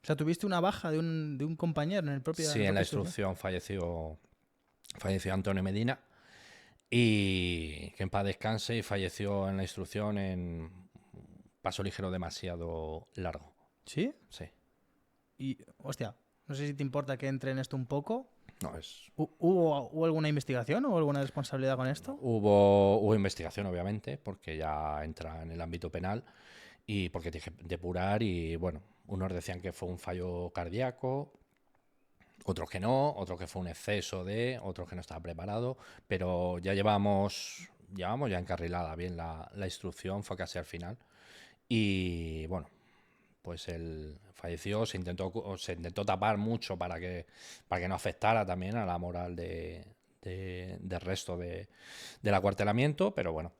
sea, tuviste una baja de un compañero en Sí, la en la propia instrucción. instrucción falleció Antonio Medina y que en paz descanse y falleció en la instrucción en paso ligero demasiado largo. ¿Sí? Sí, Y, hostia, no sé si te importa que entre en esto un poco. no es. ¿Hubo alguna investigación o alguna responsabilidad con esto? Hubo investigación, obviamente, porque ya entra en el ámbito penal y porque tiene que depurar y bueno, unos decían que fue un fallo cardíaco, otros que no, otros que fue un exceso otros que no estaba preparado, pero ya llevamos ya encarrilada bien la instrucción, fue casi al final. Y bueno, pues él falleció, se intentó tapar mucho para que no afectara también a la moral del resto del acuartelamiento, pero bueno.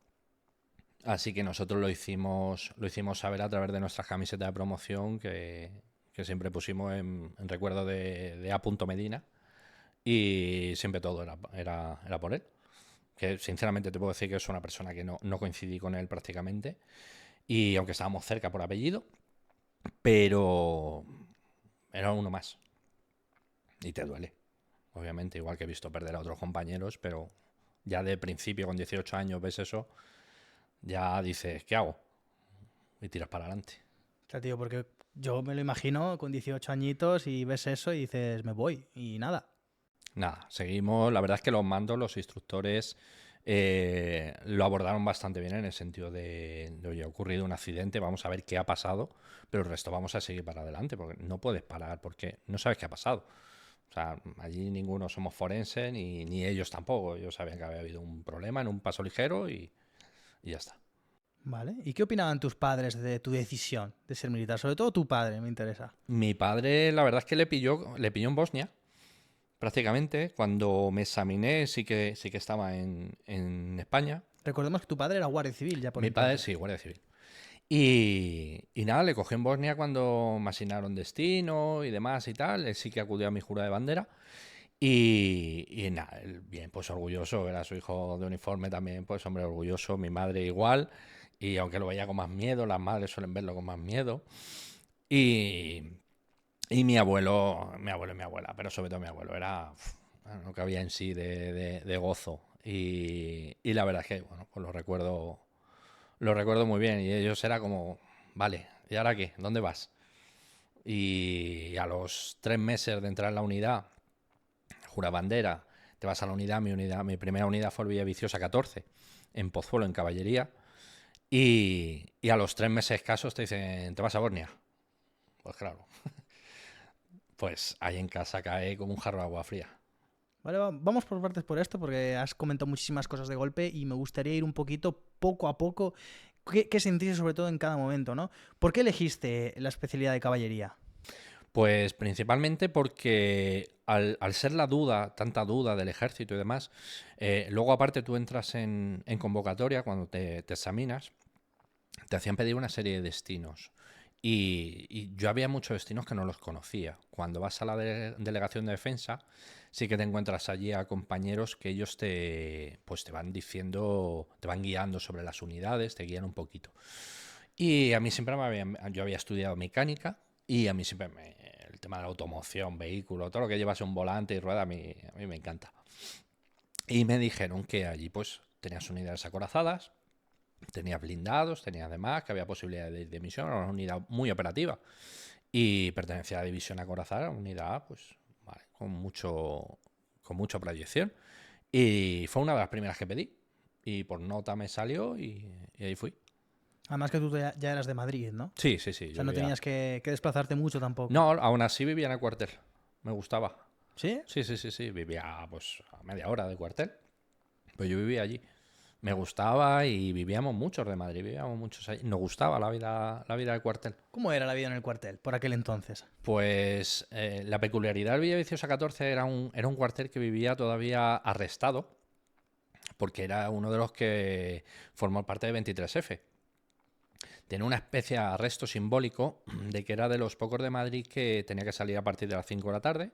Así que nosotros lo hicimos saber a través de nuestras camisetas de promoción que siempre pusimos en recuerdo de A. Medina y siempre todo era por él. Que sinceramente te puedo decir que es una persona que no coincidí con él prácticamente y aunque estábamos cerca por apellido, pero era uno más y te duele. Obviamente, igual que he visto perder a otros compañeros, pero ya de principio con 18 años ves eso, ya dices, ¿qué hago? Y tiras para adelante. O sea, tío, porque yo me lo imagino con 18 añitos y ves eso y dices, me voy y nada. Nada, seguimos. La verdad es que los mandos, los instructores, lo abordaron bastante bien en el sentido oye, ha ocurrido un accidente, vamos a ver qué ha pasado, pero el resto vamos a seguir para adelante, porque no puedes parar, porque no sabes qué ha pasado. O sea, allí ninguno somos forenses, ni ellos tampoco. Ellos sabían que había habido un problema en un paso ligero y ya está. ¿Vale? ¿Y qué opinaban tus padres de tu decisión de ser militar? Sobre todo tu padre, me interesa. Mi padre, la verdad es que le pilló en Bosnia, prácticamente. Cuando me examiné, sí que estaba en España. Recordemos que tu padre era guardia civil ya por Mi padre, entonces. sí, Guardia Civil. Y nada, le cogí en Bosnia cuando me asignaron destino y demás y tal. Él sí que acudió a mi jura de bandera. Y nada, él bien, pues orgulloso. Era su hijo de uniforme también, pues hombre, orgulloso. Mi madre igual. Y aunque lo veía con más miedo, las madres suelen verlo con más miedo. Y, y mi abuelo y mi abuela, pero sobre todo mi abuelo, era no cabía en sí de gozo. Y la verdad es que, bueno, pues lo recuerdo muy bien. Y ellos era como, vale, ¿y ahora qué? ¿Dónde vas? Y a los 3 meses de entrar en la unidad, jura bandera, te vas a la unidad, mi primera unidad fue el Villaviciosa 14, en Pozuelo, en caballería. Y a los 3 meses escasos te dicen, ¿te vas a Bosnia? Pues claro, pues ahí en casa cae como un jarro de agua fría. Vale, vamos por partes por esto porque has comentado muchísimas cosas de golpe y me gustaría ir un poquito, poco a poco, qué sentiste sobre todo en cada momento, ¿no? ¿Por qué elegiste la especialidad de caballería? Pues principalmente porque al ser la duda, tanta duda del ejército y demás, luego aparte tú entras en convocatoria cuando te examinas, te hacían pedir una serie de destinos. Y yo había muchos destinos que no los conocía. Cuando vas a la delegación de defensa, sí que te encuentras allí a compañeros que ellos pues te van diciendo, te van guiando sobre las unidades, te guían un poquito. Y a mí siempre yo había estudiado mecánica y a mí siempre el tema de la automoción, vehículo, todo lo que llevase un volante y rueda, a mí me encanta. Y me dijeron que allí pues tenías unidades acorazadas, tenías blindados, tenías además que había posibilidad de ir de misión, era una unidad muy operativa. Y pertenecía a la división acorazada, una unidad pues vale, con mucha proyección. Y fue una de las primeras que pedí. Y por nota me salió y ahí fui. Además que tú ya eras de Madrid, ¿no? Sí, sí, sí, O yo sea, no vivía. tenías que desplazarte mucho tampoco. No, aún así vivía en el cuartel. Me gustaba. ¿Sí? Sí, sí, sí, sí. Vivía pues a media hora del cuartel. Pues yo vivía allí. Me gustaba y vivíamos muchos de Madrid, vivíamos muchos allí. Nos gustaba la vida del cuartel. ¿Cómo era la vida en el cuartel por aquel entonces? Pues la peculiaridad del Villaviciosa 14 era un cuartel que vivía todavía arrestado, porque era uno de los que formó parte de 23F. Tenía una especie de arresto simbólico de que era de los pocos de Madrid que tenía que salir a partir de las 5 de la tarde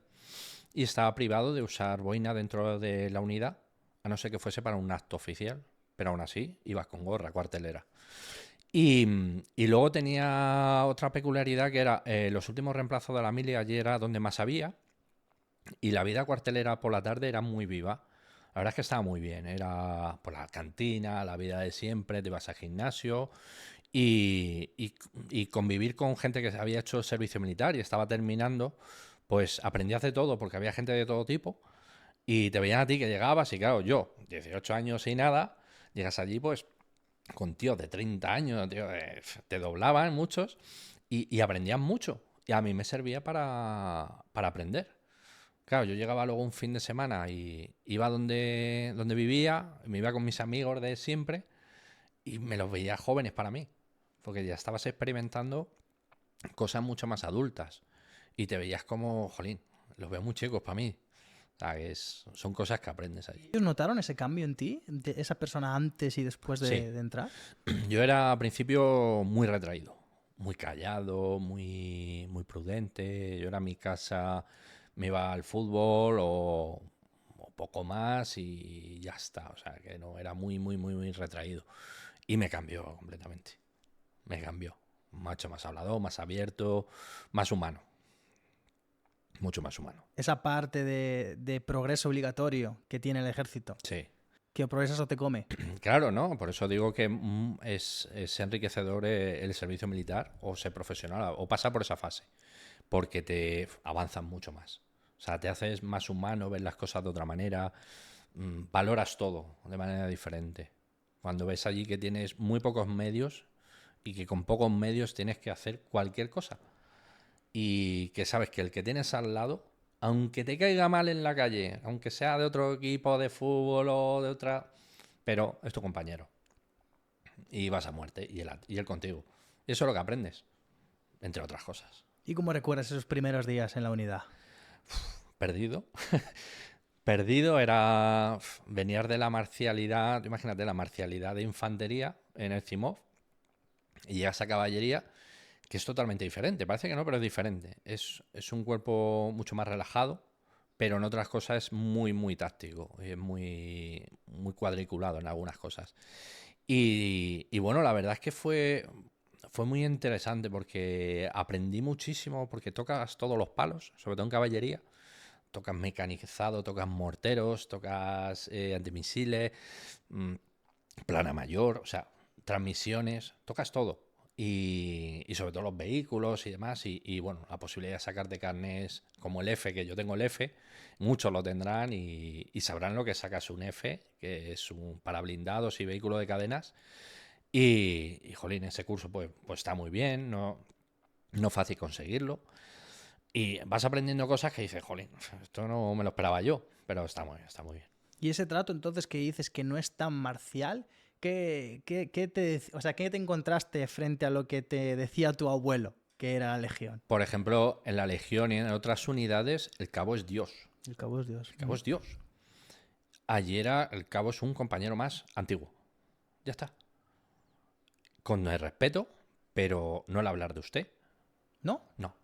y estaba privado de usar boina dentro de la unidad, a no ser que fuese para un acto oficial, pero aún así ibas con gorra cuartelera. Y luego tenía otra peculiaridad que era los últimos reemplazos de la mili, allí era donde más había, y la vida cuartelera por la tarde era muy viva. La verdad es que estaba muy bien, era por la cantina, la vida de siempre, te ibas al gimnasio y convivir con gente que había hecho servicio militar y estaba terminando, pues aprendías de todo, porque había gente de todo tipo y te veían a ti que llegabas y claro, yo, 18 años y nada, llegas allí pues con tíos de 30 años, tío, te doblaban muchos y aprendían mucho. Y a mí me servía para aprender. Claro, yo llegaba luego un fin de semana y iba donde vivía, me iba con mis amigos de siempre y me los veía jóvenes para mí, porque ya estabas experimentando cosas mucho más adultas y te veías como, jolín, los veo muy chicos para mí. O sea, son cosas que aprendes allí. ¿Ellos notaron ese cambio en ti, de esa persona antes y después Sí, de entrar? yo era al principio muy retraído, muy callado, muy prudente. Yo era a mi casa, me iba al fútbol o poco más y ya está. O sea, que no era muy retraído. Y me cambió completamente. Me cambió. Mucho más hablador, más abierto, más humano. Mucho más humano. Esa parte de progreso obligatorio que tiene el ejército, Sí. que progresas o te come. Claro, ¿no? Por eso digo que es enriquecedor el servicio militar o ser profesional o pasar por esa fase, porque te avanzas mucho más. O sea, te haces más humano, ves las cosas de otra manera, valoras todo de manera diferente. Cuando ves allí que tienes muy pocos medios y que con pocos medios tienes que hacer cualquier cosa y que sabes que el que tienes al lado, aunque te caiga mal en la calle, aunque sea de otro equipo de fútbol o de otra, pero es tu compañero. Y vas a muerte y él contigo. Y eso es lo que aprendes, entre otras cosas. ¿Y cómo recuerdas esos primeros días en la unidad? Perdido. Perdido era venir de la marcialidad, imagínate la marcialidad de infantería en el CIMOV y llegas a caballería, que es totalmente diferente. Parece que no, pero es diferente. Es un cuerpo mucho más relajado, pero en otras cosas es muy táctico, es muy cuadriculado en algunas cosas. Y bueno, la verdad es que fue muy interesante porque aprendí muchísimo, porque tocas todos los palos, sobre todo en caballería. Tocas mecanizado, tocas morteros, tocas antimisiles, mm, plana mayor, o sea, transmisiones, tocas todo. Y sobre todo los vehículos y demás. Y bueno, la posibilidad de sacar de carnes como el F, que yo tengo el F, muchos lo tendrán y sabrán lo que sacas un F, que es un para blindados y vehículo de cadenas. Y jolín, ese curso pues está muy bien, no fácil conseguirlo. Y vas aprendiendo cosas que dices, jolín, esto no me lo esperaba yo, pero está muy bien. Y ese trato entonces que dices que no es tan marcial, ¿qué te encontraste frente a lo que te decía tu abuelo, que era la Legión? Por ejemplo, en la Legión y en otras unidades, el cabo es Dios. El cabo es Dios. El cabo es Dios. Allí el cabo es un compañero más antiguo. Ya está. Con el respeto, pero no el hablar de usted. ¿No? No.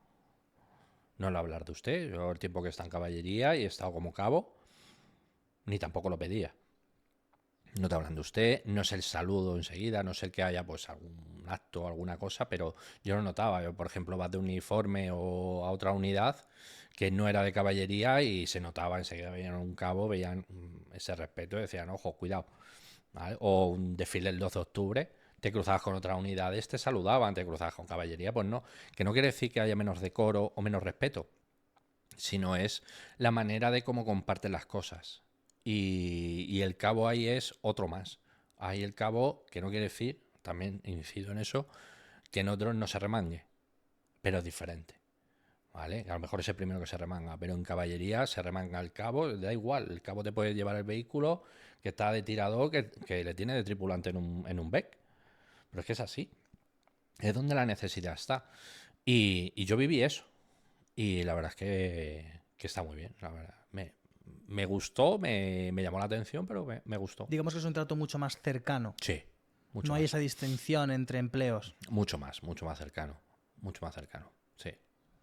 No el hablar de usted. Yo el tiempo que está en caballería y he estado como cabo, ni tampoco lo pedía. No te hablan de usted, no es el saludo enseguida, no es el que haya pues algún acto o alguna cosa, pero yo lo notaba. Yo, por ejemplo, vas de uniforme o a otra unidad que no era de caballería y se notaba enseguida, veían un cabo, veían ese respeto y decían, ojo, cuidado. ¿Vale? O un desfile el 12 de octubre, te cruzabas con otras unidades, te saludaban, te cruzabas con caballería, pues no. Que no quiere decir que haya menos decoro o menos respeto, sino es la manera de cómo comparten las cosas. Y el cabo ahí es otro más. Ahí el cabo, que no quiere decir, también incido en eso, que en otros no se remangue, pero es diferente. ¿Vale? A lo mejor es el primero que se remanga, pero en caballería se remanga el cabo, da igual, el cabo te puede llevar el vehículo que está de tirador, que le tiene de tripulante en un BEC. Pero es que es así. Es donde la necesidad está. Y yo viví eso. Y la verdad es que está muy bien, la verdad. Me gustó, me llamó la atención, pero me gustó. Digamos que es un trato mucho más cercano. Sí, mucho No más. hay esa distinción entre empleos. Mucho más cercano. Mucho más cercano, sí.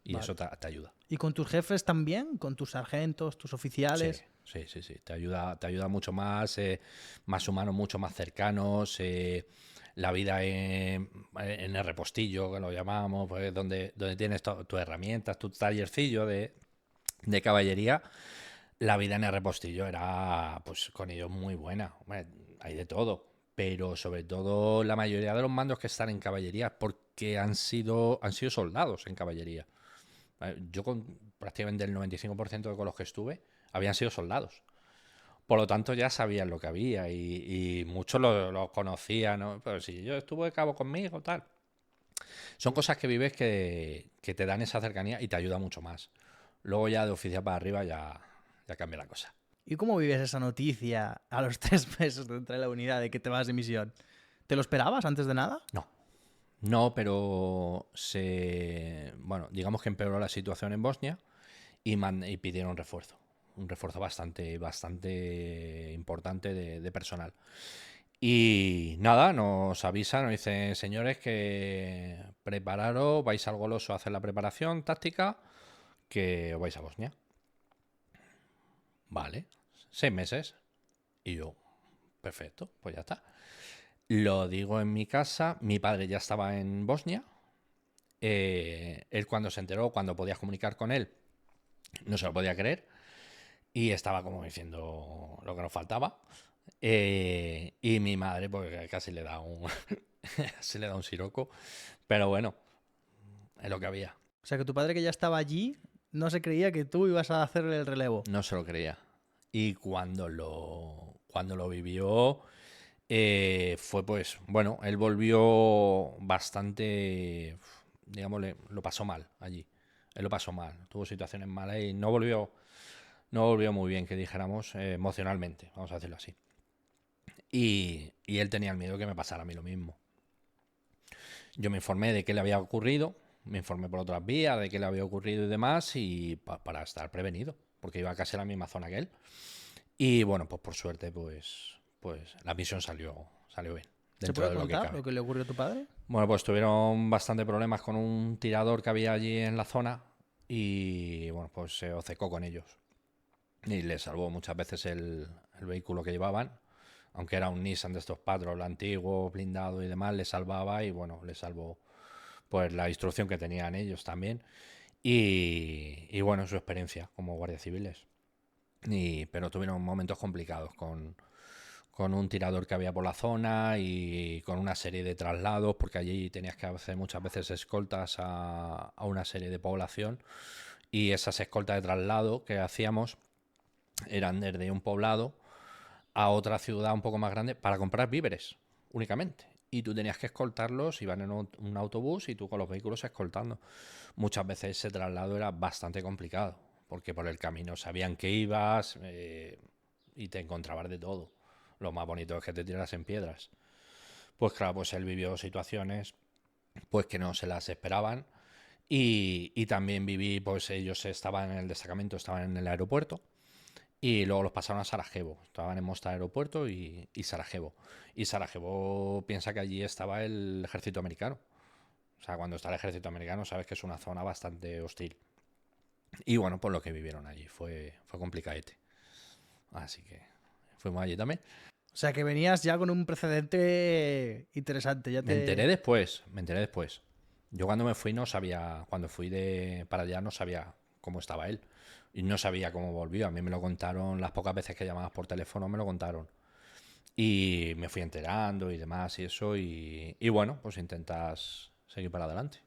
Y Vale. eso te ayuda. ¿Y con tus jefes también? ¿Con tus sargentos, tus oficiales? Sí. Te ayuda mucho más, más humanos, mucho más cercanos. la vida en el repostillo, que lo llamamos, pues donde tienes tus herramientas, tu tallercillo de caballería, la vida en el repostillo era, pues con ellos muy buena. Hombre, hay de todo, pero sobre todo la mayoría de los mandos que están en caballería, porque han sido soldados en caballería. Yo con prácticamente el 95% con los que estuve habían sido soldados. Por lo tanto, ya sabían lo que había y muchos lo conocían, ¿no? Pero si yo estuve de cabo conmigo, tal. Son cosas que vives que te dan esa cercanía y te ayuda mucho más. Luego ya de oficial para arriba ya cambia la cosa. ¿Y cómo vives esa noticia a los 3 meses de entrar en la unidad de que te vas de misión? ¿Te lo esperabas antes de nada? No, no, pero bueno, digamos que empeoró la situación en Bosnia y pidieron refuerzo. Un refuerzo bastante importante de personal. Y nada, nos avisan, nos dicen, señores, que prepararos, vais al Goloso a hacer la preparación táctica, que os vais a Bosnia. Vale, 6 meses. Y yo, perfecto, pues ya está. Lo digo en mi casa, mi padre ya estaba en Bosnia. Él cuando se enteró, cuando podías comunicar con él, no se lo podía creer. Y estaba como diciendo lo que nos faltaba. Y mi madre, pues casi le da casi le da un siroco. Pero bueno, es lo que había. O sea, que tu padre que ya estaba allí no se creía que tú ibas a hacerle el relevo. No se lo creía. Y cuando lo vivió, fue pues, bueno, él volvió bastante, digámosle, lo pasó mal allí. Él lo pasó mal, tuvo situaciones malas y no volvió muy bien, que dijéramos, emocionalmente, vamos a decirlo así. Y él tenía el miedo que me pasara a mí lo mismo. Yo me informé de qué le había ocurrido, me informé por otras vías de qué le había ocurrido y demás, y para estar prevenido, porque iba casi a la misma zona que él. Y bueno, pues por suerte, pues la misión salió bien, ¿Se dentro puede de lo que contar cabe. lo que le ocurrió a tu padre? Bueno, pues tuvieron bastante problemas con un tirador que había allí en la zona y bueno, pues se obcecó con ellos. Y le salvó muchas veces el vehículo que llevaban, aunque era un Nissan de estos Patrol antiguo, blindado y demás, le salvaba y bueno, le salvó pues la instrucción que tenían ellos también y bueno, su experiencia como guardias civiles. Pero tuvieron momentos complicados con un tirador que había por la zona y con una serie de traslados, porque allí tenías que hacer muchas veces escoltas a una serie de población y esas escoltas de traslado que hacíamos eran desde un poblado a otra ciudad un poco más grande para comprar víveres únicamente. Y tú tenías que escoltarlos, iban en un autobús y tú con los vehículos escoltando. Muchas veces ese traslado era bastante complicado, porque por el camino sabían que ibas y te encontrabas de todo. Lo más bonito es que te tiras en piedras. Pues claro, pues él vivió situaciones pues que no se las esperaban y también viví, pues ellos estaban en el destacamento, estaban en el aeropuerto y luego los pasaron a Sarajevo. Estaban en Mostar Aeropuerto y Sarajevo. Y Sarajevo piensa que allí estaba el ejército americano. O sea, cuando está el ejército americano sabes que es una zona bastante hostil. Y bueno, pues lo que vivieron allí fue complicadete. Así que fuimos allí también. O sea, que venías ya con un precedente interesante. Me enteré después. Yo cuando me fui no sabía, cuando fui para allá no sabía cómo estaba él. Y no sabía cómo volvió. A mí me lo contaron las pocas veces que llamabas por teléfono, me lo contaron. Y me fui enterando y demás y eso. Y bueno, pues intentas seguir para adelante.